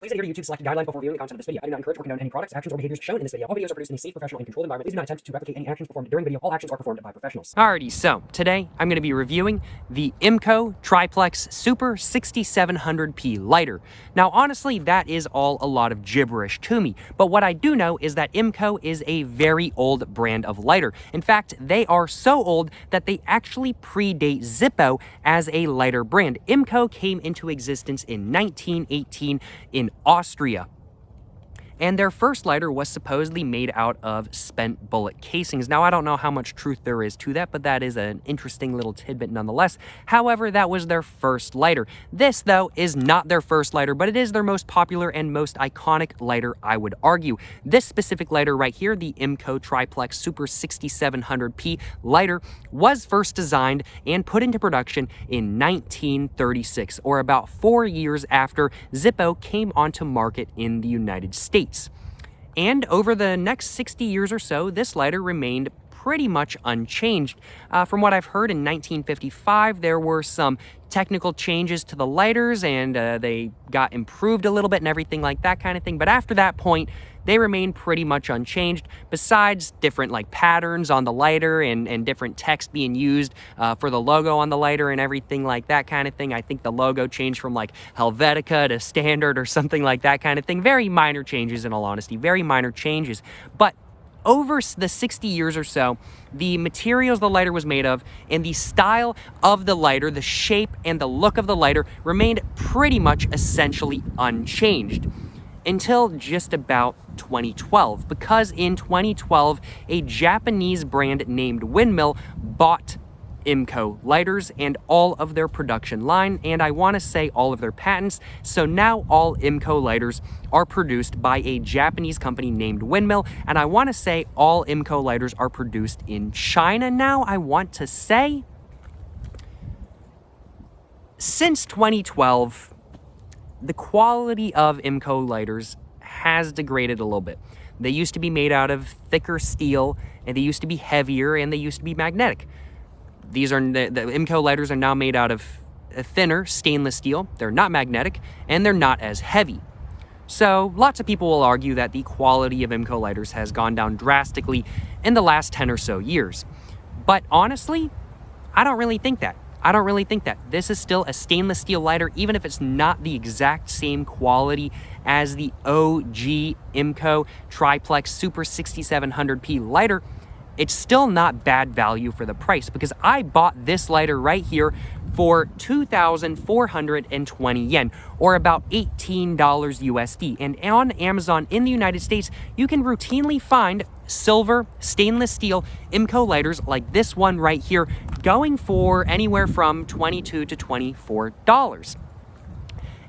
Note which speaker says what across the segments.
Speaker 1: Please adhere to YouTube's selected guidelines before viewing the content of this video. I do not encourage or condone any products, actions, or behaviors shown in this video. All videos are produced in a safe, professional, and controlled environment. Please do not attempt to replicate any actions performed during the video. All actions are performed by professionals.
Speaker 2: Alrighty, so today I'm going to be reviewing the IMCO Triplex Super 6700P lighter. Now, honestly, that is all a lot of gibberish to me, but what I do know is that IMCO is a very old brand of lighter. In fact, they are so old that they actually predate Zippo as a lighter brand. IMCO came into existence in 1918 in Austria. And their first lighter was supposedly made out of spent bullet casings. Now, I don't know how much truth there is to that, but that is an interesting little tidbit nonetheless. However, that was their first lighter. This, though, is not their first lighter, but it is their most popular and most iconic lighter, I would argue. This specific lighter right here, the IMCO Triplex Super 6700P lighter, was first designed and put into production in 1936, or about 4 years after Zippo came onto market in the United States. And over the next 60 years or so, this lighter remained pretty much unchanged. From what I've heard, in 1955, there were some technical changes to the lighters, and they got improved a little bit and everything like that kind of thing. But after that point, they remain pretty much unchanged, besides different like patterns on the lighter and different text being used for the logo on the lighter and everything like that kind of thing. I think the logo changed from like Helvetica to Standard or something like that kind of thing. Very minor changes, in all honesty, very minor changes. But over the 60 years or so, the materials the lighter was made of and the style of the lighter, the shape and the look of the lighter remained pretty much essentially unchanged until just about 2012, because in 2012, a Japanese brand named Windmill bought IMCO lighters and all of their production line, and I want to say all of their patents. So now all IMCO lighters are produced by a Japanese company named Windmill, and I want to say all IMCO lighters are produced in China now, I want to say. Since 2012, the quality of IMCO lighters has degraded a little bit. They used to be made out of thicker steel, and they used to be heavier, and they used to be magnetic. These are the IMCO lighters are now made out of a thinner stainless steel. They're not magnetic, and they're not as heavy. So lots of people will argue that the quality of IMCO lighters has gone down drastically in the last 10 or so years. But honestly, I don't really think that. I don't really think that. This is still a stainless steel lighter, even if it's not the exact same quality as the OG IMCO Triplex Super 6700P lighter. It's still not bad value for the price, because I bought this lighter right here for 2,420 yen, or about $18 USD. And on Amazon in the United States, you can routinely find silver stainless steel IMCO lighters like this one right here, going for anywhere from $22 to $24.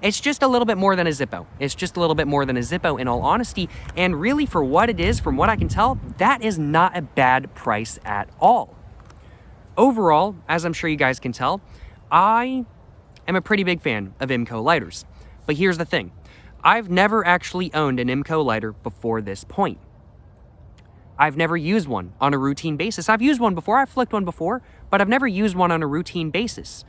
Speaker 2: It's just a little bit more than a Zippo. It's just a little bit more than a Zippo, in all honesty. And really, for what it is, from what I can tell, that is not a bad price at all. Overall, as I'm sure you guys can tell, I am a pretty big fan of IMCO lighters. But here's the thing. I've never actually owned an IMCO lighter before this point. I've never used one on a routine basis. I've used one before, I've flicked one before, but I've never used one on a routine basis.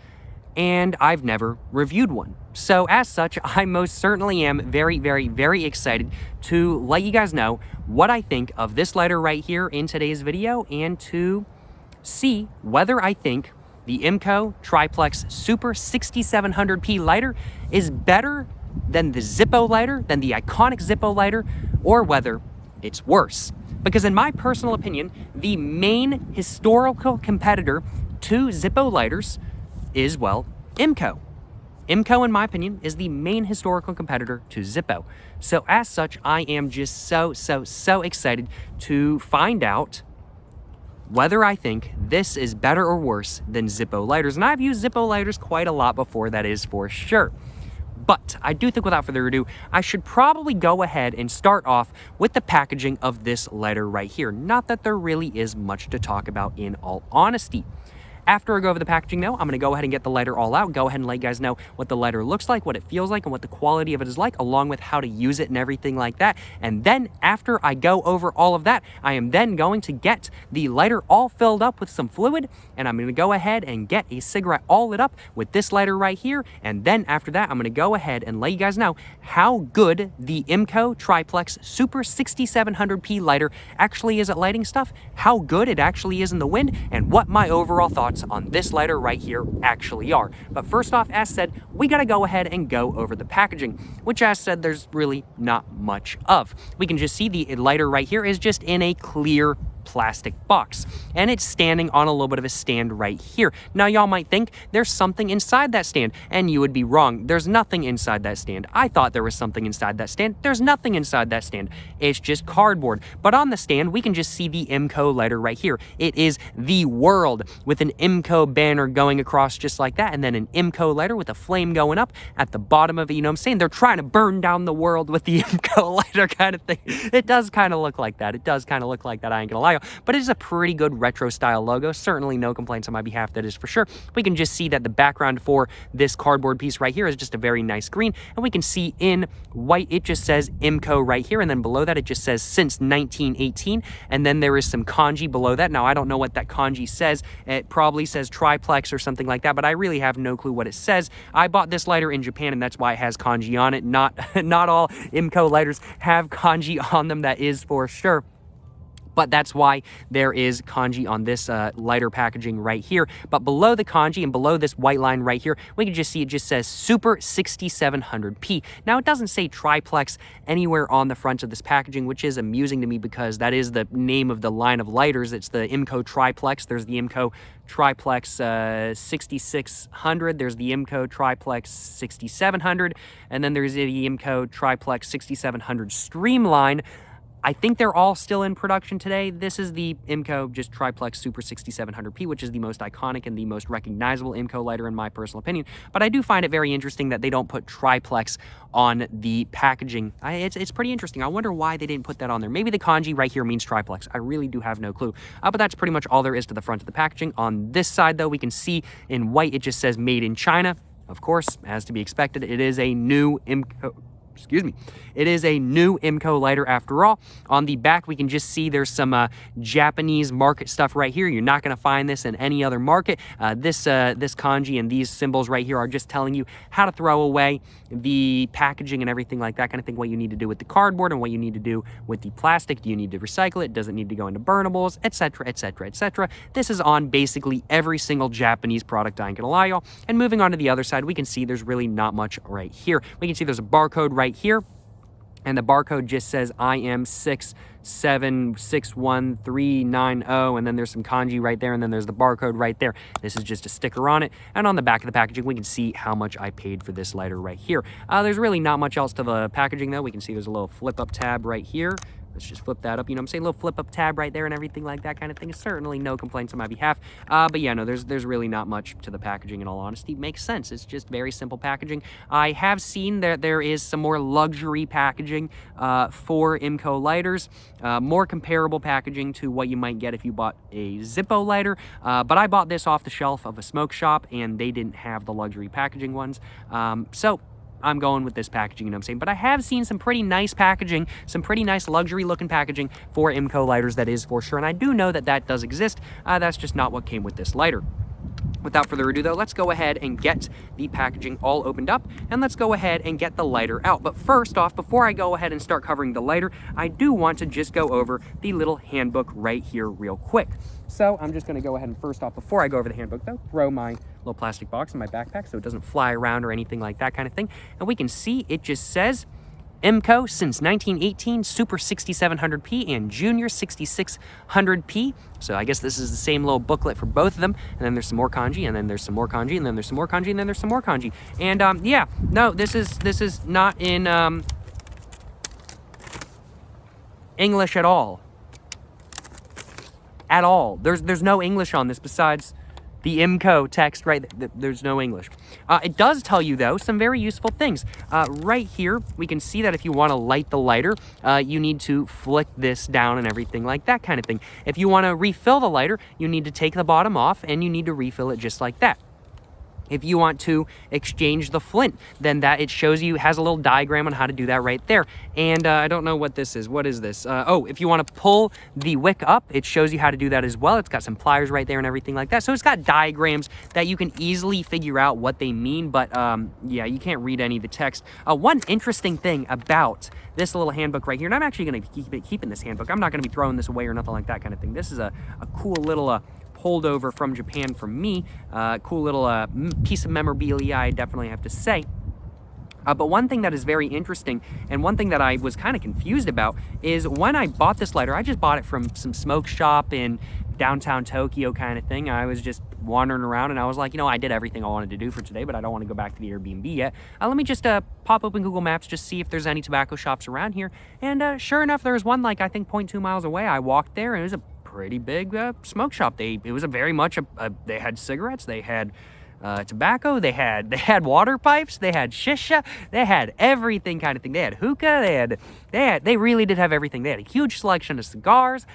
Speaker 2: And I've never reviewed one. So as such, I most certainly am very, very, very excited to let you guys know what I think of this lighter right here in today's video, and to see whether I think the IMCO Triplex Super 6700P lighter is better than the Zippo lighter, than the iconic Zippo lighter, or whether it's worse. Because in my personal opinion, the main historical competitor to Zippo lighters is, well, IMCO. IMCO, in my opinion, is the main historical competitor to Zippo. So as such, I am just so excited to find out whether I think this is better or worse than Zippo lighters. And I've used Zippo lighters quite a lot before, that is for sure. But I do think, without further ado, I should probably go ahead and start off with the packaging of this lighter right here. Not that there really is much to talk about, in all honesty. After I go over the packaging though, I'm going to go ahead and get the lighter all out, go ahead and let you guys know what the lighter looks like, what it feels like, and what the quality of it is like, along with how to use it and everything like that. And then after I go over all of that, I am then going to get the lighter all filled up with some fluid, and I'm going to go ahead and get a cigarette all lit up with this lighter right here. And then after that, I'm going to go ahead and let you guys know how good the IMCO Triplex Super 6700P lighter actually is at lighting stuff, how good it actually is in the wind, and what my overall thoughts on this lighter right here actually are. But first off, as said, we got to go ahead and go over the packaging, which as said, there's really not much of. We can just see the lighter right here is just in a clear plastic box, and it's standing on a little bit of a stand right here. Now y'all might think there's something inside that stand, and you would be wrong. There's nothing inside that stand. I thought there was something inside that stand. There's nothing inside that stand. It's just cardboard. But on the stand, we can just see the IMCO lighter right here. It is the world with an IMCO banner going across just like that, and then an IMCO lighter with a flame going up at the bottom of it. You know what I'm saying? They're trying to burn down the world with the IMCO lighter kind of thing. It does kind of look like that. It does kind of look like that, I ain't gonna lie. But it is a pretty good retro style logo. Certainly no complaints on my behalf, that is for sure. We can just see that the background for this cardboard piece right here is just a very nice green, and we can see in white it just says IMCO right here, and then below that it just says since 1918, and then there is some kanji below that. Now I don't know what that kanji says. It probably says triplex or something like that, but I really have no clue what it says. I bought this lighter in Japan, and that's why it has kanji on it. Not all IMCO lighters have kanji on them, that is for sure. But that's why there is kanji on this lighter packaging right here. But below the kanji and below this white line right here, we can just see it just says Super 6700P. Now, it doesn't say triplex anywhere on the front of this packaging, which is amusing to me because that is the name of the line of lighters. It's the IMCO Triplex. There's the IMCO Triplex 6600. There's the IMCO Triplex 6700. And then there's the IMCO Triplex 6700 Streamline. I think they're all still in production today. This is the IMCO just Triplex Super 6700P, which is the most iconic and the most recognizable IMCO lighter in my personal opinion. But I do find it very interesting that they don't put triplex on the packaging. It's pretty interesting. I wonder why they didn't put that on there. Maybe the kanji right here means triplex. I really do have no clue. But that's pretty much all there is to the front of the packaging. On this side, though, we can see in white, it just says made in China. Of course, as to be expected, it is a new IMCO. It is a new IMCO lighter after all. On the back, we can just see there's some Japanese market stuff right here. You're not going to find this in any other market. This kanji and these symbols right here are just telling you how to throw away the packaging and everything like that kind of thing, what you need to do with the cardboard and what you need to do with the plastic. Do you need to recycle it? Does it need to go into burnables, etc., etc., etc.? This is on basically every single Japanese product, I ain't gonna lie, y'all. And moving on to the other side, we can see there's really not much right here. We can see there's a barcode right here, and the barcode just says IM6761390, and then there's some kanji right there, and then there's the barcode right there. This is just a sticker on it, and on the back of the packaging we can see how much I paid for this lighter right here. There's really not much else to the packaging though. We can see there's a little flip up tab right here. Let's just flip that up, you know what I'm saying? A little flip up tab right there and everything like that kind of thing. Certainly no complaints on my behalf. But yeah, no, there's really not much to the packaging in all honesty. Makes sense. It's just very simple packaging. I have seen that there is some more luxury packaging for IMCO lighters. More comparable packaging to what you might get if you bought a Zippo lighter. But I bought this off the shelf of a smoke shop and they didn't have the luxury packaging ones. So I'm going with this packaging, you know what I'm saying? But I have seen some pretty nice packaging, some pretty nice luxury looking packaging for IMCO lighters, that is for sure. And I do know that that does exist. That's just not what came with this lighter. Without further ado though, let's go ahead and get the packaging all opened up, and let's go ahead and get the lighter out. But first off, before I go ahead and start covering the lighter, I do want to just go over the little handbook right here real quick. So I'm just gonna go ahead and first off, before I go over the handbook though, throw my little plastic box in my backpack so it doesn't fly around or anything like that kind of thing. And we can see it just says IMCO since 1918, Super 6700P and Junior 6600P. So I guess this is the same little booklet for both of them. And then there's some more kanji, and then there's some more kanji, and then there's some more kanji, and then there's some more kanji. And yeah, no, this is not in English at all. At all. There's no English on this besides the IMCO text right there's no English. It does tell you though some very useful things. Right here we can see that if you want to light the lighter, you need to flick this down and everything like that kind of thing. If you want to refill the lighter, you need to take the bottom off and you need to refill it just like that. If you want to exchange the flint, then that it shows you, has a little diagram on how to do that right there. And I don't know what this is. What is this? Oh, if you want to pull the wick up, it shows you how to do that as well. It's got some pliers right there and everything like that. So it's got diagrams that you can easily figure out what they mean, but yeah, you can't read any of the text. One interesting thing about this little handbook right here, and I'm actually going to keep in this handbook. I'm not going to be throwing this away or nothing like that kind of thing. This is a cool little holdover from Japan from me. Cool little piece of memorabilia, I definitely have to say. But one thing that is very interesting, and one thing that I was kind of confused about, is when I bought this lighter, I just bought it from some smoke shop in downtown Tokyo kind of thing. I was just wandering around and I was like, you know, I did everything I wanted to do for today, but I don't want to go back to the Airbnb yet. Let me just pop open Google Maps, just see if there's any tobacco shops around here. And sure enough, there was one like I think 0.2 miles away. I walked there and it was a pretty big smoke shop. It was a very much they had cigarettes, they had tobacco, they had water pipes, they had shisha, they had everything kind of thing. They had hookah, they really did have everything. They had a huge selection of cigars,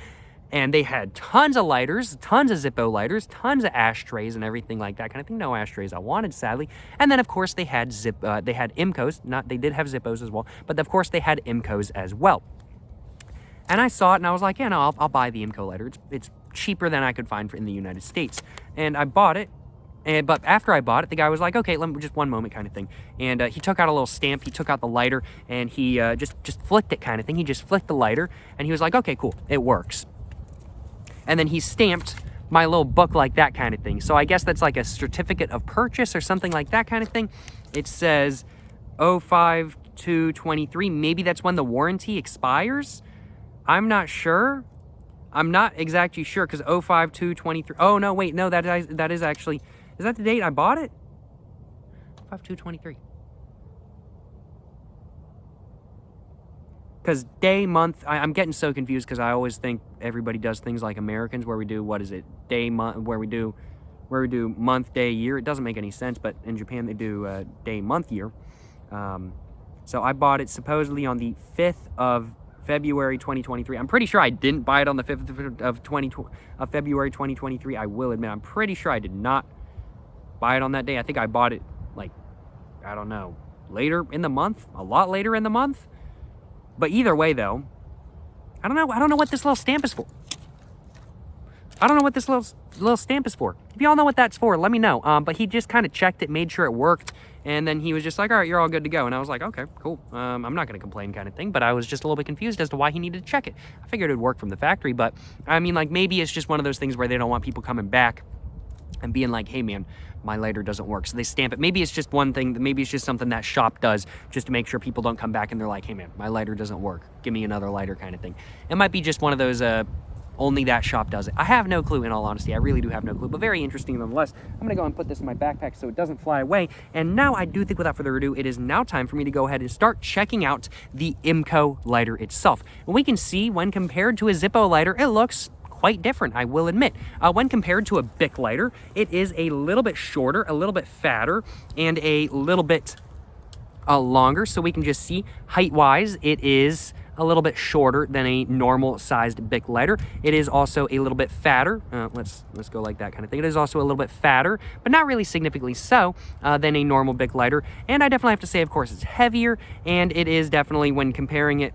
Speaker 2: and they had tons of lighters, tons of Zippo lighters, tons of ashtrays and everything like that kind of thing. No ashtrays I wanted, sadly. And then of course they had IMCOs. They did have Zippos as well, but of course they had IMCOs as well. And I saw it and I was like, yeah, no, I'll buy the IMCO lighter. It's cheaper than I could find in the United States. And I bought it. But after I bought it, the guy was like, okay, let me just one moment kind of thing. And he took out a little stamp. He took out the lighter and he just flicked it kind of thing. He just flicked the lighter and he was like, okay, cool, it works. And then he stamped my little book like that kind of thing. So I guess that's like a certificate of purchase or something like that kind of thing. It says 05/2/23. Maybe that's when the warranty expires. I'm not sure. I'm not exactly sure because 05/2/23. Oh, no, wait. No, that is actually... Is that the date I bought it? 05/2/23. Because day, month... I'm getting so confused because I always think everybody does things like Americans where we do, what is it? Day, month... Where we do month, day, year. It doesn't make any sense, but in Japan they do day, month, year. So I bought it supposedly on the 5th of February 2023. I'm pretty sure I didn't buy it on the 5th of February 2023. I will admit, I'm pretty sure I did not buy it on that day. I think I bought it, like, I don't know, later in the month, a lot later in the month. But either way, though, I don't know what this little stamp is for. I don't know what this little stamp is for. If y'all know what that's for, let me know. But he just kind of checked it, made sure it worked, and then he was just like, all right, you're all good to go. And I was like, okay, cool. I'm not going to complain kind of thing, but I was just a little bit confused as to why he needed to check it. I figured it would work from the factory, but I mean, like, maybe it's just one of those things where they don't want people coming back and being like, hey, man, my lighter doesn't work. So they stamp it. Maybe it's just one thing. Maybe it's just something that shop does just to make sure people don't come back and they're like, hey, man, my lighter doesn't work. Give me another lighter kind of thing. It might be just one of those... only that shop does it. I have no clue, in all honesty. I really do have no clue, but very interesting nonetheless. I'm going to go and put this in my backpack so it doesn't fly away. And now I do think, without further ado, it is now time for me to go ahead and start checking out the IMCO lighter itself. And we can see, when compared to a Zippo lighter, it looks quite different, I will admit. When compared to a Bic lighter, it is a little bit shorter, a little bit fatter, and a little bit longer. So we can just see, height-wise, it is a little bit shorter than a normal sized Bic lighter. It is also a little bit fatter. Let's go like that kind of thing. It is also a little bit fatter, but not really significantly so, than a normal Bic lighter. And I definitely have to say, of course, it's heavier, and it is definitely, when comparing it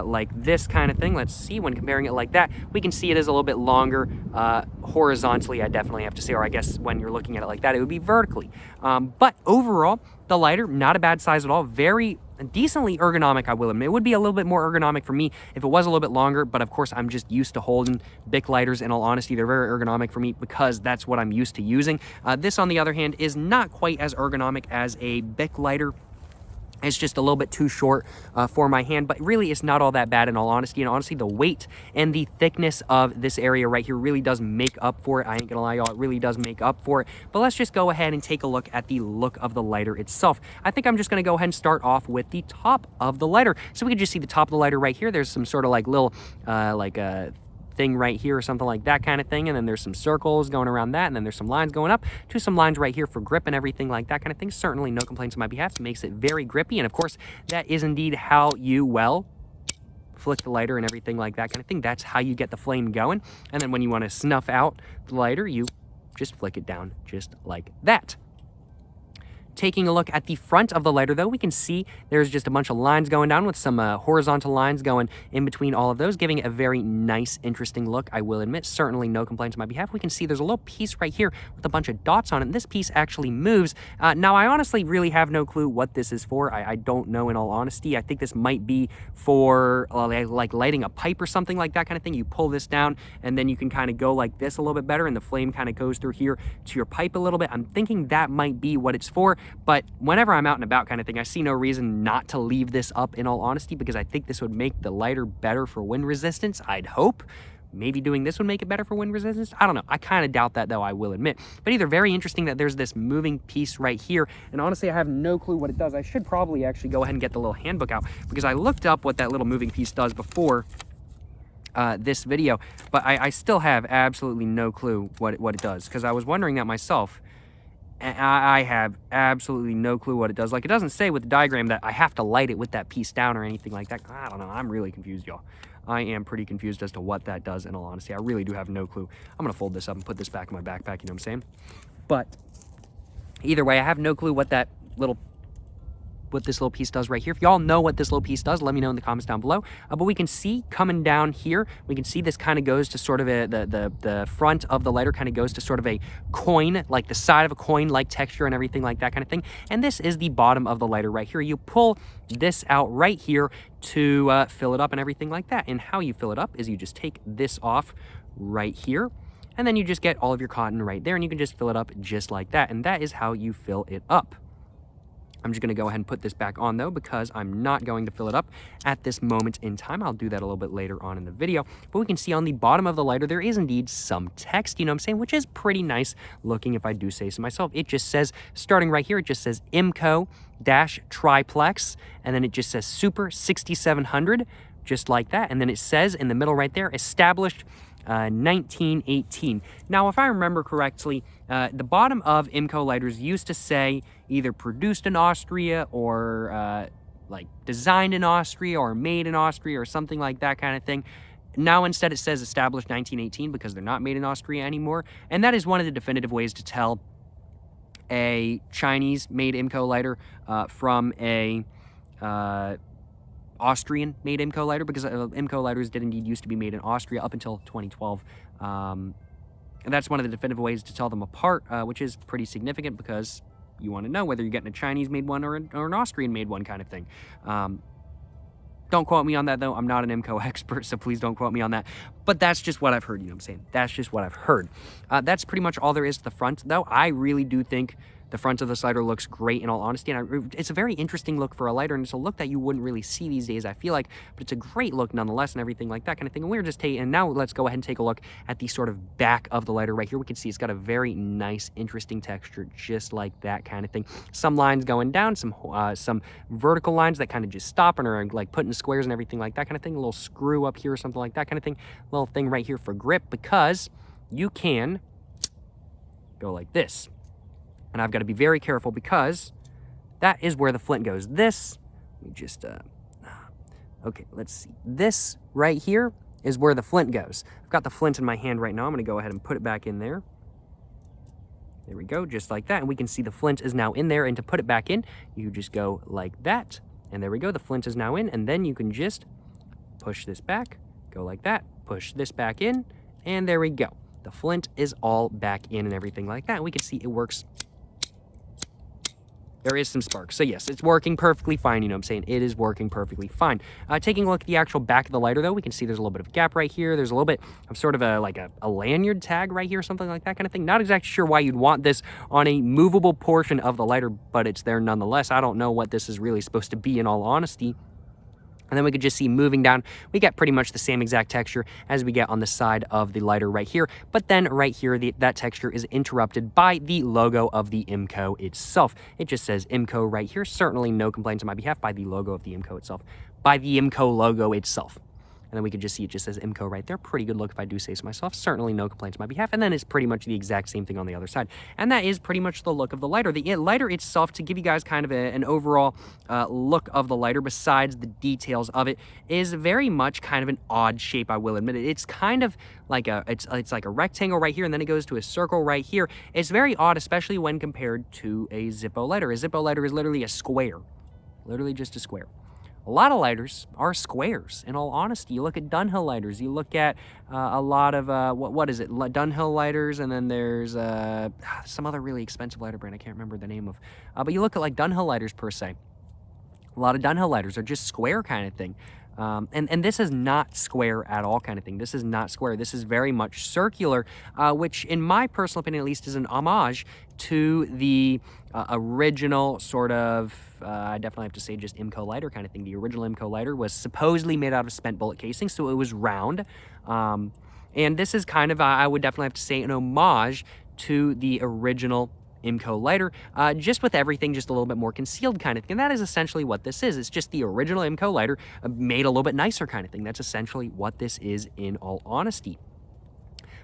Speaker 2: like this kind of thing, let's see, when comparing it like that, we can see it is a little bit longer horizontally, I definitely have to say, or I guess when you're looking at it like that, it would be vertically. But overall, the lighter, not a bad size at all, very decently ergonomic, I will admit. It would be a little bit more ergonomic for me if it was a little bit longer, but of course I'm just used to holding Bic lighters. In all honesty, they're very ergonomic for me because that's what I'm used to using. This, on the other hand, is not quite as ergonomic as a Bic lighter. It's just a little bit too short for my hand, but really it's not all that bad, in all honesty. And honestly, the weight and the thickness of this area right here really does make up for it. I ain't gonna lie, y'all, it really does make up for it. But let's just go ahead and take a look at the look of the lighter itself. I think I'm just gonna go ahead and start off with the top of the lighter. So we can just see the top of the lighter right here. There's some sort of like little, thing right here or something like that kind of thing. And then there's some circles going around that. And then there's some lines going up to some lines right here for grip and everything like that kind of thing. Certainly no complaints on my behalf. It makes it very grippy. And of course, that is indeed how you, well, flick the lighter and everything like that kind of thing. That's how you get the flame going. And then when you want to snuff out the lighter, you just flick it down just like that. Taking a look at the front of the lighter, though, we can see there's just a bunch of lines going down with some horizontal lines going in between all of those, giving it a very nice, interesting look, I will admit. Certainly no complaints on my behalf. We can see there's a little piece right here with a bunch of dots on it, and this piece actually moves. Now, I honestly really have no clue what this is for. I don't know, in all honesty. I think this might be for, like, lighting a pipe or something like that kind of thing. You pull this down, and then you can kind of go like this a little bit better, and the flame kind of goes through here to your pipe a little bit. I'm thinking that might be what it's for. But whenever I'm out and about kind of thing, I see no reason not to leave this up, in all honesty, because I think this would make the lighter better for wind resistance, I'd hope. Maybe doing this would make it better for wind resistance. I don't know. I kind of doubt that, though, I will admit. But either very interesting that there's this moving piece right here. And honestly, I have no clue what it does. I should probably actually go ahead and get the little handbook out, because I looked up what that little moving piece does before this video. But I still have absolutely no clue what it does, because I was wondering that myself. I have absolutely no clue what it does. Like, it doesn't say with the diagram that I have to light it with that piece down or anything like that. I don't know. I'm really confused, y'all. I am pretty confused as to what that does, in all honesty. I really do have no clue. I'm going to fold this up and put this back in my backpack, you know what I'm saying? But either way, I have no clue what this little piece does right here. If y'all know what this little piece does, let me know in the comments down below. But we can see coming down here, we can see this kind of goes to sort of the front of the lighter kind of goes to sort of a coin, like the side of a coin, like texture and everything like that kind of thing. And this is the bottom of the lighter right here. You pull this out right here to fill it up and everything like that. And how you fill it up is you just take this off right here, and then you just get all of your cotton right there, and you can just fill it up just like that. And that is how you fill it up. I'm just going to go ahead and put this back on, though, because I'm not going to fill it up at this moment in time. I'll do that a little bit later on in the video. But we can see on the bottom of the lighter, there is indeed some text, you know what I'm saying, which is pretty nice looking, if I do say so myself. It just says, starting right here, it just says IMCO Triplex, and then it just says Super 6700, just like that. And then it says in the middle right there, established 1918. Now, if I remember correctly, the bottom of IMCO lighters used to say either produced in Austria or like designed in Austria or made in Austria or something like that kind of thing. Now instead it says established 1918 because they're not made in Austria anymore. And that is one of the definitive ways to tell a Chinese-made IMCO lighter from a Austrian-made IMCO lighter, because IMCO lighters did indeed used to be made in Austria up until 2012. And that's one of the definitive ways to tell them apart, which is pretty significant because you want to know whether you're getting a Chinese-made one or an Austrian-made one kind of thing. Don't quote me on that, though. I'm not an IMCO expert, so please don't quote me on that. But that's just what I've heard, you know what I'm saying? That's just what I've heard. That's pretty much all there is to the front, though. I really do think the front of this lighter looks great, in all honesty, and it's a very interesting look for a lighter, and it's a look that you wouldn't really see these days, I feel like, but it's a great look nonetheless and everything like that kind of thing. And we're just taking, and now let's go ahead and take a look at the sort of back of the lighter right here. We can see it's got a very nice, interesting texture, just like that kind of thing. Some lines going down, some vertical lines that kind of just stop and are like put in squares and everything like that kind of thing. A little screw up here or something like that kind of thing. Little thing right here for grip, because you can go like this. And I've got to be very careful because that is where the flint goes. This, let me just, okay, let's see. This right here is where the flint goes. I've got the flint in my hand right now. I'm going to go ahead and put it back in there. There we go, just like that. And we can see the flint is now in there. And to put it back in, you just go like that. And there we go. The flint is now in. And then you can just push this back, go like that, push this back in, and there we go. The flint is all back in and everything like that. And we can see it works. There is some sparks. So yes, it's working perfectly fine, you know what I'm saying? It is working perfectly fine. Taking a look at the actual back of the lighter, though, we can see there's a little bit of a gap right here. There's a little bit of sort of a lanyard tag right here, something like that kind of thing. Not exactly sure why you'd want this on a movable portion of the lighter, but it's there nonetheless. I don't know what this is really supposed to be, in all honesty. And then we could just see moving down, we get pretty much the same exact texture as we get on the side of the lighter right here. But then right here, that texture is interrupted by the logo of the IMCO itself. It just says IMCO right here. Certainly no complaints on my behalf by the logo of the IMCO itself. By the IMCO logo itself. And then we could just see it just says IMCO right there. Pretty good look if I do say so myself. Certainly no complaints on my behalf. And then it's pretty much the exact same thing on the other side. And that is pretty much the look of the lighter. The lighter itself, to give you guys kind of an overall look of the lighter besides the details of it, is very much kind of an odd shape, I will admit it. It's kind of like it's like a rectangle right here, and then it goes to a circle right here. It's very odd, especially when compared to a Zippo lighter. A Zippo lighter is literally a square. Literally just a square. A lot of lighters are squares, in all honesty. You look at Dunhill lighters, you look at a lot of, what is it, Dunhill lighters, and then there's some other really expensive lighter brand I can't remember the name of. But you look at like Dunhill lighters per se. A lot of Dunhill lighters are just square kind of thing. And this is not square at all kind of thing. This is not square. This is very much circular, which in my personal opinion at least is an homage to the original sort of, I definitely have to say just IMCO lighter kind of thing. The original IMCO lighter was supposedly made out of spent bullet casing, so it was round. And this is kind of, I would definitely have to say, an homage to the original IMCO lighter, just with everything just a little bit more concealed kind of thing. And that is essentially what this is. It's just the original IMCO lighter made a little bit nicer kind of thing. That's essentially what this is in all honesty.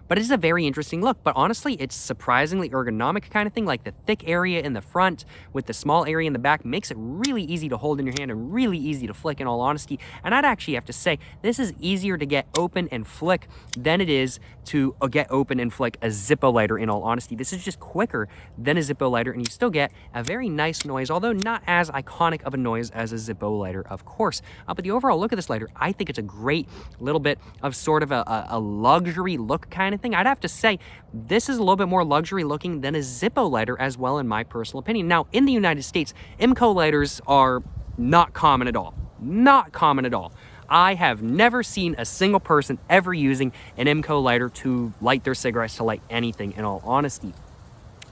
Speaker 2: But it is a very interesting look. But honestly, it's surprisingly ergonomic kind of thing. Like the thick area in the front with the small area in the back makes it really easy to hold in your hand and really easy to flick in all honesty. And I'd actually have to say, this is easier to get open and flick than it is to get open and flick a Zippo lighter in all honesty. This is just quicker than a Zippo lighter, and you still get a very nice noise, although not as iconic of a noise as a Zippo lighter, of course. But the overall look of this lighter, I think it's a great little bit of sort of a luxury look kind of thing. I'd have to say this is a little bit more luxury looking than a Zippo lighter as well, in my personal opinion. Now, in the United States, IMCO lighters are not common at all. Not common at all. I have never seen a single person ever using an IMCO lighter to light their cigarettes, to light anything, in all honesty.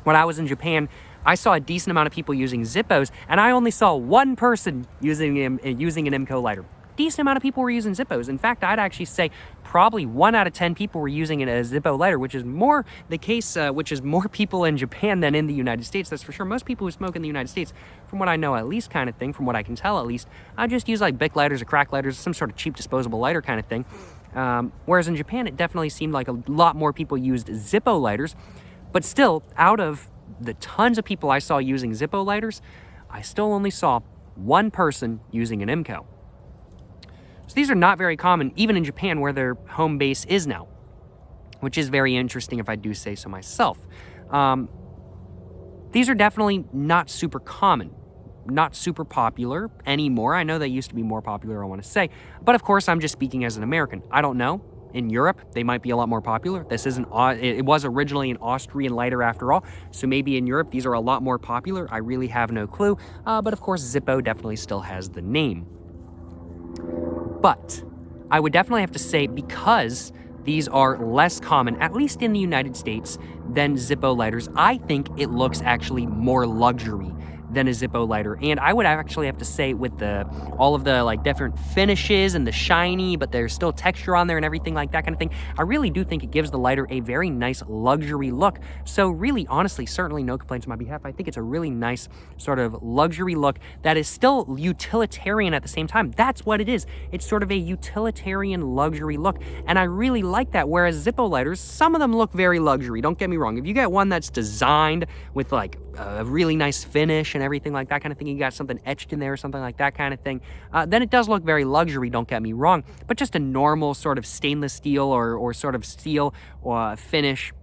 Speaker 2: When I was in Japan, I saw a decent amount of people using Zippos, and I only saw one person using an IMCO lighter. Decent amount of people were using Zippos. In fact, I'd actually say probably 1 out of 10 people were using a Zippo lighter, which is more the case, which is more people in Japan than in the United States. That's for sure. Most people who smoke in the United States, from what I know at least kind of thing, from what I can tell at least, I just use like Bic lighters or crack lighters, some sort of cheap disposable lighter kind of thing. Whereas in Japan, it definitely seemed like a lot more people used Zippo lighters. But still, out of the tons of people I saw using Zippo lighters, I still only saw one person using an IMCO. So these are not very common, even in Japan, where their home base is now, which is very interesting if I do say so myself. These are definitely not super common, not super popular anymore. I know they used to be more popular, I want to say. But of course, I'm just speaking as an American. I don't know. In Europe, they might be a lot more popular. This isn't, it was originally an Austrian lighter after all, so maybe in Europe these are a lot more popular. I really have no clue. But of course, Zippo definitely still has the name. But I would definitely have to say, because these are less common, at least in the United States, than Zippo lighters, I think it looks actually more luxury than a Zippo lighter. And I would actually have to say, with all of the like different finishes and the shiny, but there's still texture on there and everything like that kind of thing, I really do think it gives the lighter a very nice luxury look. So really, honestly, certainly no complaints on my behalf. I think it's a really nice sort of luxury look that is still utilitarian at the same time. That's what it is. It's sort of a utilitarian luxury look, and I really like that. Whereas Zippo lighters, some of them look very luxury, don't get me wrong. If you get one that's designed with like a really nice finish and everything like that kind of thing, you got something etched in there or something like that kind of thing, then it does look very luxury, don't get me wrong. But just a normal sort of stainless steel or sort of steel finish,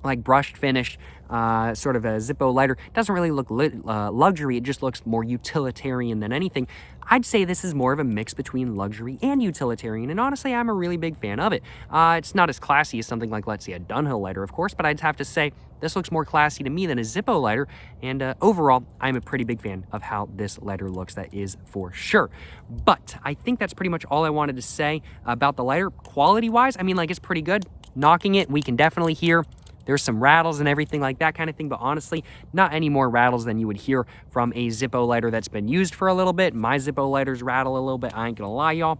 Speaker 2: like brushed finish, sort of a Zippo lighter, doesn't really look luxury. It just looks more utilitarian than anything. I'd say this is more of a mix between luxury and utilitarian, and honestly, I'm a really big fan of it. It's not as classy as something like, let's say, a Dunhill lighter, of course, but I'd have to say this looks more classy to me than a Zippo lighter, and overall, I'm a pretty big fan of how this lighter looks, that is for sure. But I think that's pretty much all I wanted to say about the lighter. Quality-wise, I mean, like, it's pretty good. Knocking it, we can definitely hear there's some rattles and everything like that kind of thing, but honestly, not any more rattles than you would hear from a Zippo lighter that's been used for a little bit. My Zippo lighters rattle a little bit, I ain't gonna lie, y'all.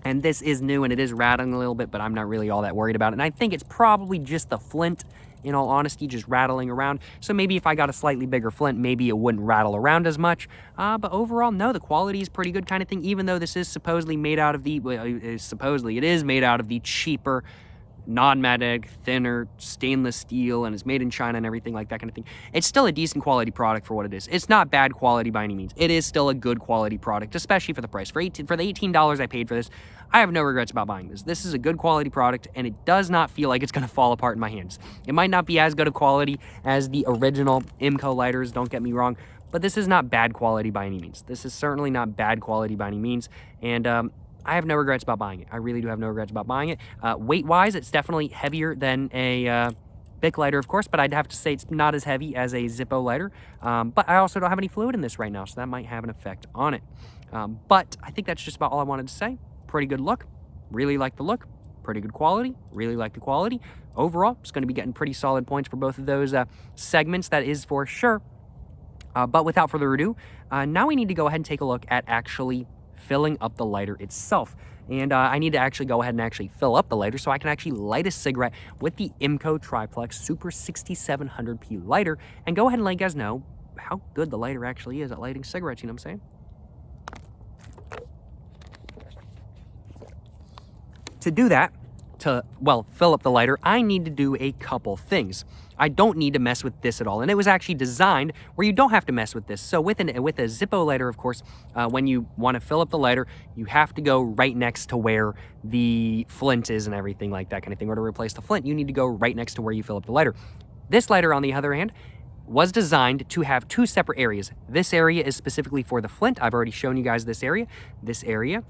Speaker 2: And this is new and it is rattling a little bit, but I'm not really all that worried about it. And I think it's probably just the flint in all honesty, just rattling around. So maybe if I got a slightly bigger flint, maybe it wouldn't rattle around as much. But overall, no, the quality is pretty good kind of thing, even though this is supposedly made out of the, it is made out of the cheaper, non-magnetic, thinner stainless steel, and it's made in China and everything like that kind of thing. It's still a decent quality product for what it is. It's not bad quality by any means. It is still a good quality product, especially for the price. For the $18 I paid for this, I have no regrets about buying this. This is a good quality product, and it does not feel like it's going to fall apart in my hands. It might not be as good a quality as the original IMCO lighters, don't get me wrong, but this is not bad quality by any means. This is certainly not bad quality by any means, and I have no regrets about buying it. I really do have no regrets about buying it. Weight-wise, it's definitely heavier than a Bic lighter, of course, but I'd have to say it's not as heavy as a Zippo lighter. But I also don't have any fluid in this right now, so that might have an effect on it. But I think that's just about all I wanted to say. Pretty good look. Really like the look. Pretty good quality. Really like the quality. Overall, it's going to be getting pretty solid points for both of those segments, that is for sure. But without further ado, now we need to go ahead and take a look at actually filling up the lighter itself. And I need to actually go ahead and actually fill up the lighter so I can actually light a cigarette with the IMCO Triplex Super 6700P lighter and go ahead and let you guys know how good the lighter actually is at lighting cigarettes, you know what I'm saying? To do that, well, fill up the lighter, I need to do a couple things. I don't need to mess with this at all, and it was actually designed where you don't have to mess with this. So with a Zippo lighter, of course, when you want to fill up the lighter, you have to go right next to where the flint is and everything like that kind of thing. Or to replace the flint, you need to go right next to where you fill up the lighter. This lighter, on the other hand, was designed to have two separate areas. This area is specifically for the flint. I've already shown you guys this area. This area,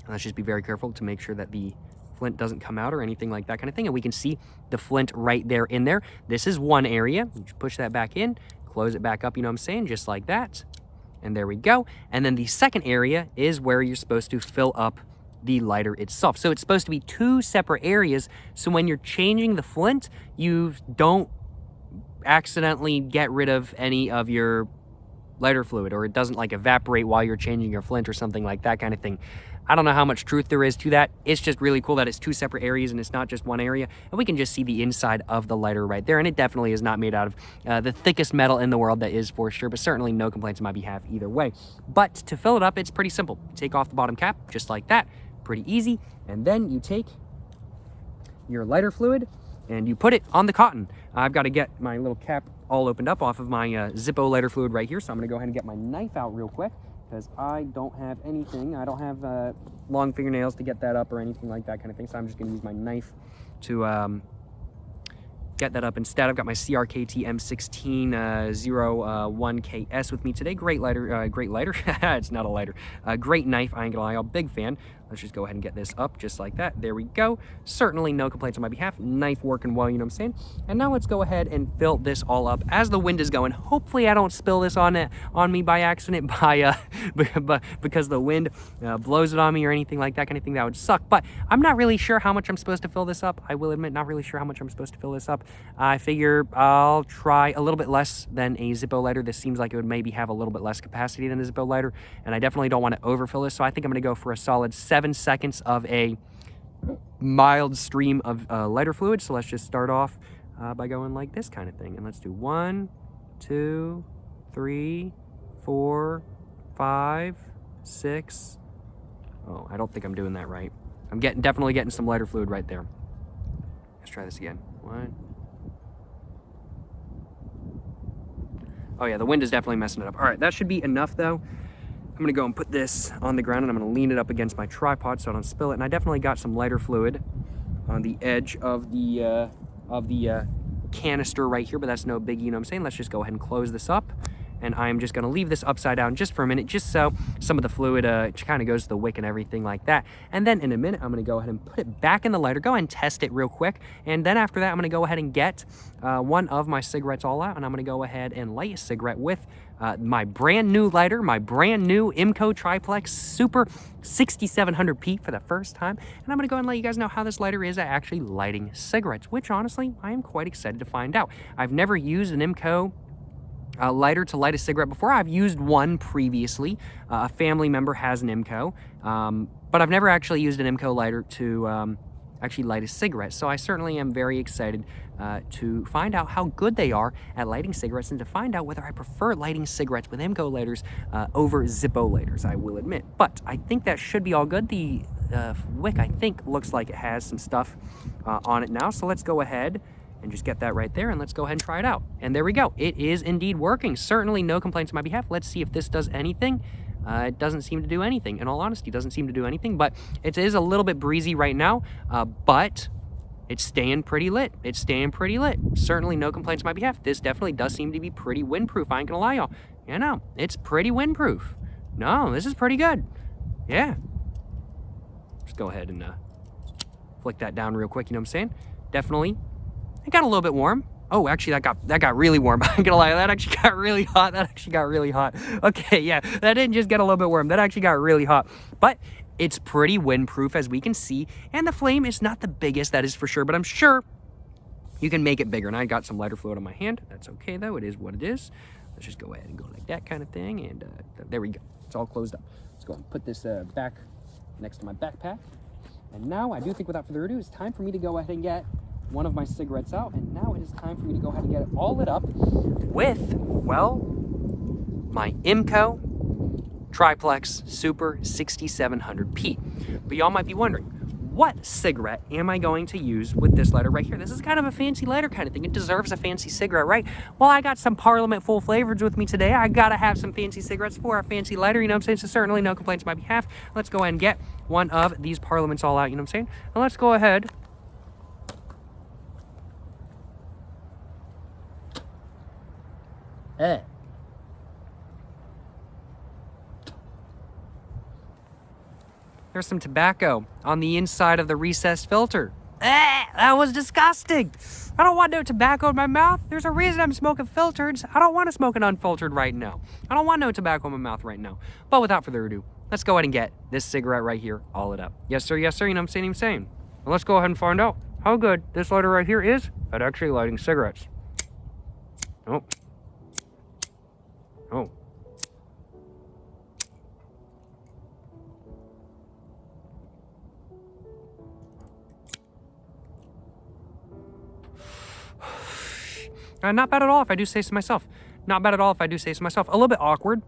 Speaker 2: let's just be very careful to make sure that the flint doesn't come out or anything like that kind of thing, and we can see the flint right there in there. This is one area. You just push that back in, close it back up, you know what I'm saying, just like that, and there we go. And then the second area is where you're supposed to fill up the lighter itself. So it's supposed to be two separate areas, so when you're changing the flint, you don't accidentally get rid of any of your lighter fluid, or it doesn't like evaporate while you're changing your flint or something like that kind of thing. I don't know how much truth there is to that. It's just really cool that it's two separate areas and it's not just one area. And we can just see the inside of the lighter right there. And it definitely is not made out of the thickest metal in the world, that is for sure, but certainly no complaints on my behalf either way. But to fill it up, it's pretty simple. Take off the bottom cap, just like that. Pretty easy. And then you take your lighter fluid and you put it on the cotton. I've got to get my little cap all opened up off of my Zippo lighter fluid right here. So I'm going to go ahead and get my knife out real quick, because I don't have anything. I don't have long fingernails to get that up or anything like that kind of thing. So I'm just going to use my knife to get that up instead. I've got my CRKT M1601KS with me today. Great lighter. It's not a lighter. Great knife. I ain't gonna lie, I'm a big fan. Let's just go ahead and get this up just like that. There we go. Certainly no complaints on my behalf. Knife working well, you know what I'm saying? And now let's go ahead and fill this all up as the wind is going. Hopefully I don't spill this on me by accident because the wind blows it on me or anything like that kind of thing. That would suck. But I'm not really sure how much I'm supposed to fill this up. I will admit, not really sure how much I'm supposed to fill this up. I figure I'll try a little bit less than a Zippo lighter. This seems like it would maybe have a little bit less capacity than a Zippo lighter, and I definitely don't want to overfill this. So I think I'm going to go for a solid 7 seconds of a mild stream of lighter fluid. So let's just start off by going like this kind of thing, and let's do 1, 2, 3, 4, 5, 6. Oh, I don't think I'm doing that right. I'm definitely getting some lighter fluid right there. Let's try this again. 1. Oh yeah, the wind is definitely messing it up. All right, that should be enough though. I'm gonna go and put this on the ground, and I'm gonna lean it up against my tripod so I don't spill it. And I definitely got some lighter fluid on the edge of the canister right here, but that's no biggie, you know what I'm saying? Let's just go ahead and close this up. And I'm just gonna leave this upside down just for a minute, just so some of the fluid kind of goes to the wick and everything like that. And then in a minute, I'm gonna go ahead and put it back in the lighter, go ahead and test it real quick. And then after that, I'm gonna go ahead and get one of my cigarettes all out, and I'm gonna go ahead and light a cigarette with my brand new lighter, my brand new IMCO Triplex Super 6700P for the first time. And I'm gonna go ahead and let you guys know how this lighter is at actually lighting cigarettes, which honestly, I am quite excited to find out. I've never used an IMCO lighter to light a cigarette before. I've used one previously. A family member has an IMCO, but I've never actually used an IMCO lighter to actually light a cigarette. So I certainly am very excited to find out how good they are at lighting cigarettes and to find out whether I prefer lighting cigarettes with IMCO lighters over Zippo lighters, I will admit. But I think that should be all good. The wick, I think, looks like it has some stuff on it now. So let's go ahead and just get that right there, and let's go ahead and try it out. And there we go. It is indeed working. Certainly no complaints on my behalf. Let's see if this does anything. It doesn't seem to do anything. In all honesty, it doesn't seem to do anything, but it is a little bit breezy right now, but it's staying pretty lit. It's staying pretty lit. Certainly no complaints on my behalf. This definitely does seem to be pretty windproof. I ain't gonna lie, y'all. You know, it's pretty windproof. No, this is pretty good. Yeah. Just go ahead and flick that down real quick, you know what I'm saying? Definitely. It got a little bit warm. Oh, actually, that got really warm. I ain't gonna lie, that actually got really hot. That actually got really hot. Okay, yeah, that didn't just get a little bit warm. That actually got really hot. But it's pretty windproof, as we can see. And the flame is not the biggest, that is for sure. But I'm sure you can make it bigger. And I got some lighter fluid on my hand. That's okay, though. It is what it is. Let's just go ahead and go like that kind of thing. And there we go. It's all closed up. Let's go and put this back next to my backpack. And now, I do think without further ado, it's time for me to go ahead and get one of my cigarettes out, and now it is time for me to go ahead and get it all lit up with, well, my IMCO Triplex Super 6700P. But y'all might be wondering, what cigarette am I going to use with this lighter right here? This is kind of a fancy lighter kind of thing. It deserves a fancy cigarette, right? Well, I got some Parliament full flavors with me today. I gotta have some fancy cigarettes for a fancy lighter, you know what I'm saying? So certainly no complaints on my behalf. Let's go ahead and get one of these Parliaments all out, you know what I'm saying? And let's go ahead There's some tobacco on the inside of the recessed filter. That was disgusting. I don't want no tobacco in my mouth. There's a reason I'm smoking filtered. I don't want to smoke an unfiltered right now. I don't want no tobacco in my mouth right now. But without further ado, let's go ahead and get this cigarette right here all lit up. Yes, sir, you know what I'm saying? Well, let's go ahead and find out how good this lighter right here is at actually lighting cigarettes. Oh. Oh. Not bad at all, if I do say so myself. Not bad at all, if I do say so myself. A little bit awkward,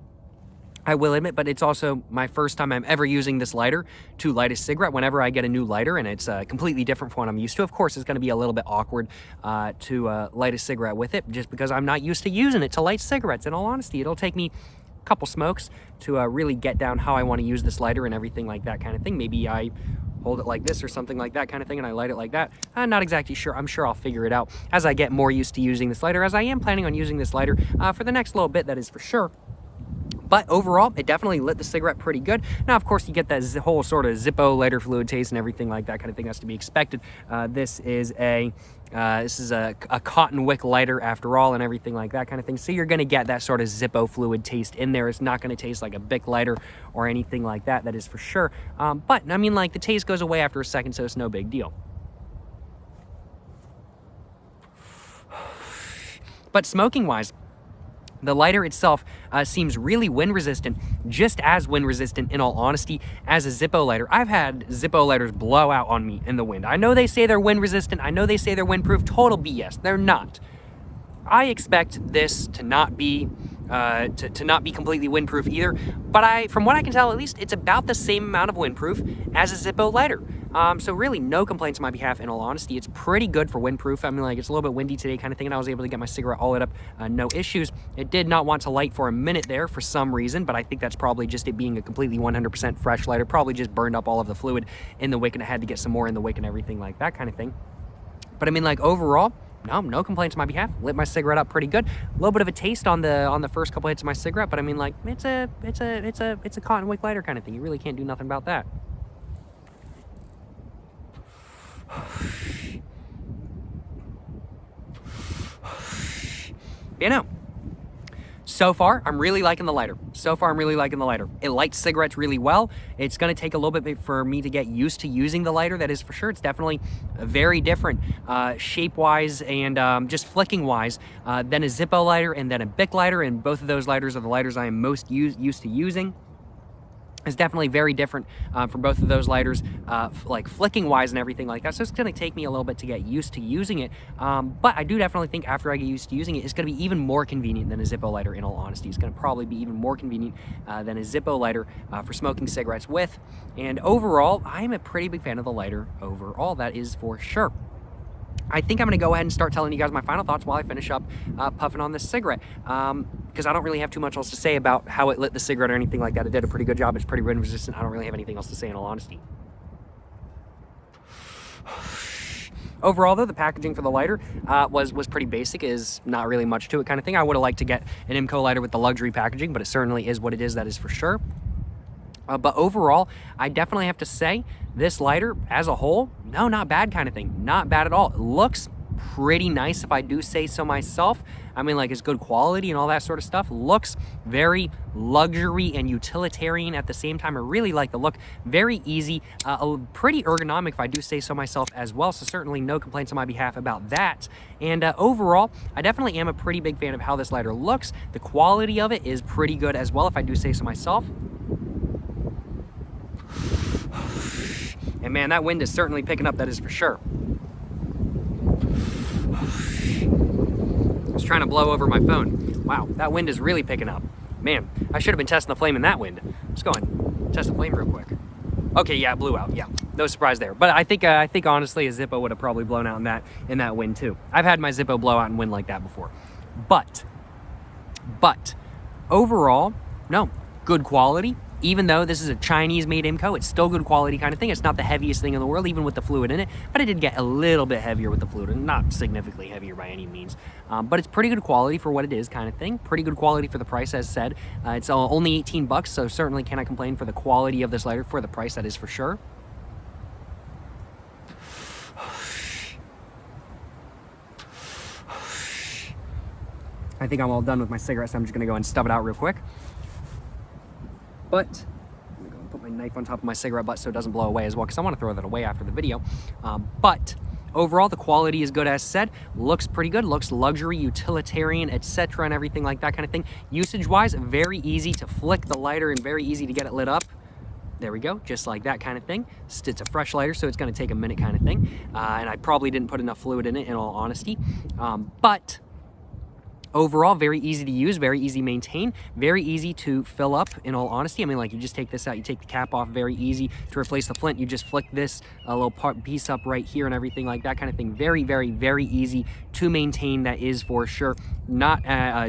Speaker 2: I will admit, but it's also my first time I'm ever using this lighter to light a cigarette. Whenever I get a new lighter and it's completely different from what I'm used to, of course, it's going to be a little bit awkward to light a cigarette with it, just because I'm not used to using it to light cigarettes. In all honesty, it'll take me a couple smokes to really get down how I want to use this lighter and everything like that kind of thing. Maybe I hold it like this or something like that kind of thing, and I light it like that. I'm not exactly sure. I'm sure I'll figure it out as I get more used to using this lighter, as I am planning on using this lighter for the next little bit, that is for sure. But overall, it definitely lit the cigarette pretty good. Now, of course, you get that whole sort of Zippo lighter fluid taste and everything like that kind of thing. That's to be expected. This is a cotton wick lighter after all, and everything like that kind of thing. So you're going to get that sort of Zippo fluid taste in there. It's not going to taste like a Bic lighter or anything like that. That is for sure. But I mean, like, the taste goes away after a second, so it's no big deal. But smoking-wise, the lighter itself seems really wind resistant, just as wind resistant, in all honesty, as a Zippo lighter. I've had Zippo lighters blow out on me in the wind. I know they say they're wind resistant. I know they say they're windproof. Total BS. They're not. I expect this to not be to not be completely windproof either, but from what I can tell, at least, it's about the same amount of windproof as a Zippo lighter. So really no complaints on my behalf, in all honesty. It's pretty good for windproof. I mean, like, it's a little bit windy today kind of thing, and I was able to get my cigarette all lit up, no issues. It did not want to light for a minute there for some reason, but I think that's probably just it being a completely 100% fresh lighter. Probably just burned up all of the fluid in the wick, and I had to get some more in the wick and everything like that kind of thing. But I mean, like, overall, no complaints on my behalf. Lit my cigarette up pretty good. A little bit of a taste on the first couple hits of my cigarette, but I mean, like, it's a cotton wick lighter kind of thing. You really can't do nothing about that. You know, so far, I'm really liking the lighter. It lights cigarettes really well. It's going to take a little bit for me to get used to using the lighter, that is for sure. It's definitely very different shape-wise and just flicking-wise than a Zippo lighter and then a Bic lighter, and both of those lighters are the lighters I am most used to using. is definitely very different from both of those lighters, like flicking wise and everything like that. So it's going to take me a little bit to get used to using it. But I do definitely think after I get used to using it, it's going to be even more convenient than a Zippo lighter, in all honesty. It's going to probably be even more convenient than a Zippo lighter for smoking cigarettes with. And overall, I'm a pretty big fan of the lighter overall, that is for sure. I think I'm going to go ahead and start telling you guys my final thoughts while I finish up puffing on this cigarette. Because I don't really have too much else to say about how it lit the cigarette or anything like that. It did a pretty good job. It's pretty wind resistant. I don't really have anything else to say, in all honesty. Overall, though, the packaging for the lighter was pretty basic. Is not really much to it kind of thing. I would have liked to get an IMCO lighter with the luxury packaging, but it certainly is what it is, that is for sure. But overall, I definitely have to say this lighter as a whole, no, not bad kind of thing. Not bad at all. It looks pretty nice, if I do say so myself. I mean, like, it's good quality and all that sort of stuff. Looks very luxury and utilitarian at the same time. I really like the look. Very easy, pretty ergonomic, if I do say so myself as well. So certainly no complaints on my behalf about that. And overall, I definitely am a pretty big fan of how this lighter looks. The quality of it is pretty good as well, if I do say so myself. And man, that wind is certainly picking up, that is for sure. I was trying to blow over my phone. Wow, that wind is really picking up. Man, I should have been testing the flame in that wind. Let's go and test the flame real quick. Okay, yeah, it blew out. Yeah, no surprise there. But I think honestly a Zippo would have probably blown out in that wind too. I've had my Zippo blow out in wind like that before. But overall, no, good quality. Even though this is a Chinese-made IMCO, it's still good quality kind of thing. It's not the heaviest thing in the world, even with the fluid in it, but it did get a little bit heavier with the fluid, and not significantly heavier by any means. But it's pretty good quality for what it is kind of thing. Pretty good quality for the price, as said. It's only 18 bucks, so certainly cannot complain for the quality of this lighter for the price, that is for sure. I think I'm all done with my cigarette, so I'm just gonna go and stub it out real quick. But I'm gonna go and put my knife on top of my cigarette butt so it doesn't blow away as well, because I want to throw that away after the video. But overall, the quality is good, as said. Looks pretty good. Looks luxury, utilitarian, etc., and everything like that kind of thing. Usage-wise, very easy to flick the lighter and very easy to get it lit up. There we go, just like that kind of thing. It's a fresh lighter, so it's going to take a minute kind of thing. And I probably didn't put enough fluid in it, in all honesty. But overall, very easy to use, very easy to maintain, very easy to fill up, in all honesty. I mean, like, you just take this out, you take the cap off, very easy to replace the flint. You just flick this little piece up right here and everything like that kind of thing. Very, very, very easy to maintain, that is for sure. Not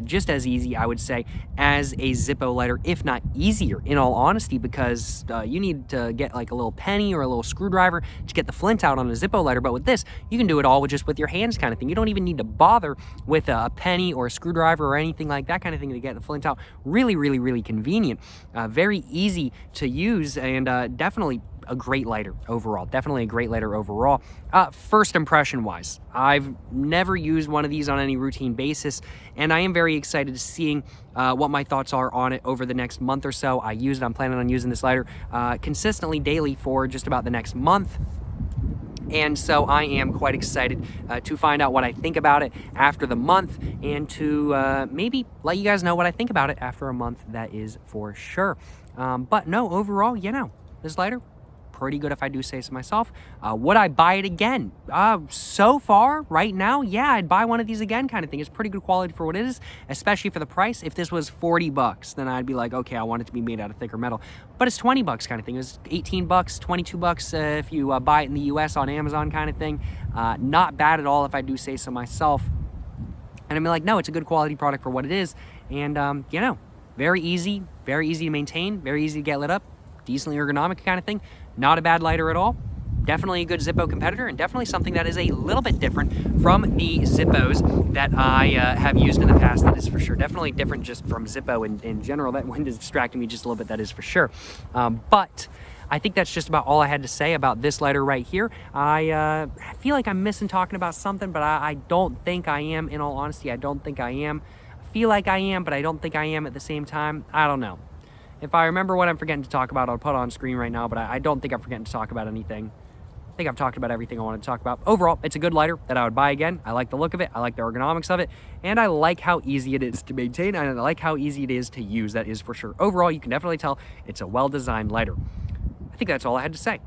Speaker 2: just as easy, I would say, as a Zippo lighter, if not easier, in all honesty, because you need to get like a little penny or a little screwdriver to get the flint out on a Zippo lighter. But with this, you can do it all with your hands kind of thing. You don't even need to bother with a penny or a screwdriver or anything like that kind of thing to get the flint out. Really, really, really convenient. Very easy to use, and definitely a great lighter overall. Definitely a great lighter overall. First impression wise, I've never used one of these on any routine basis, and I am very excited to seeing what my thoughts are on it over the next month or so. I'm planning on using this lighter consistently daily for just about the next month. And so I am quite excited to find out what I think about it after the month, and to maybe let you guys know what I think about it after a month, that is for sure. But no, overall, this lighter, pretty good, if I do say so myself. Would I buy it again? So far, right now, yeah, I'd buy one of these again kind of thing. It's pretty good quality for what it is, especially for the price. If this was 40 bucks, then I'd be like, okay, I want it to be made out of thicker metal. But it's 20 bucks kind of thing. It's 18 bucks, 22 bucks if you buy it in the US on Amazon kind of thing. Not bad at all, if I do say so myself. And I'm like, no, it's a good quality product for what it is. And, very easy to maintain, very easy to get lit up, decently ergonomic kind of thing. Not a bad lighter at all. Definitely a good Zippo competitor, and definitely something that is a little bit different from the Zippos that I have used in the past, that is for sure. Definitely different just from Zippo in general. That wind is distracting me just a little bit, that is for sure. But I think that's just about all I had to say about this lighter right here. I feel like I'm missing talking about something, but I don't think I am, in all honesty. I don't think I am. I feel like I am, but I don't think I am at the same time. I don't know. If I remember what I'm forgetting to talk about, I'll put it on screen right now, but I don't think I'm forgetting to talk about anything. I think I've talked about everything I wanted to talk about. Overall, it's a good lighter that I would buy again. I like the look of it, I like the ergonomics of it, and I like how easy it is to maintain, and I like how easy it is to use, that is for sure. Overall, you can definitely tell it's a well-designed lighter. I think that's all I had to say.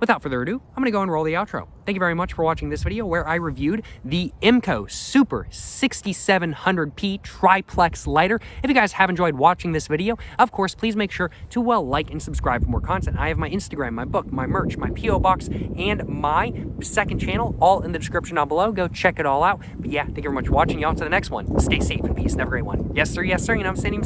Speaker 2: Without further ado, I'm going to go and roll the outro. Thank you very much for watching this video where I reviewed the IMCO Super 6700P Triplex lighter. If you guys have enjoyed watching this video, of course, please make sure to like and subscribe for more content. I have my Instagram, my book, my merch, my P.O. box, and my second channel all in the description down below. Go check it all out. But yeah, thank you very much for watching. Y'all to the next one. Stay safe and peace and have a great one. Yes, sir. Yes, sir. You know what I'm saying?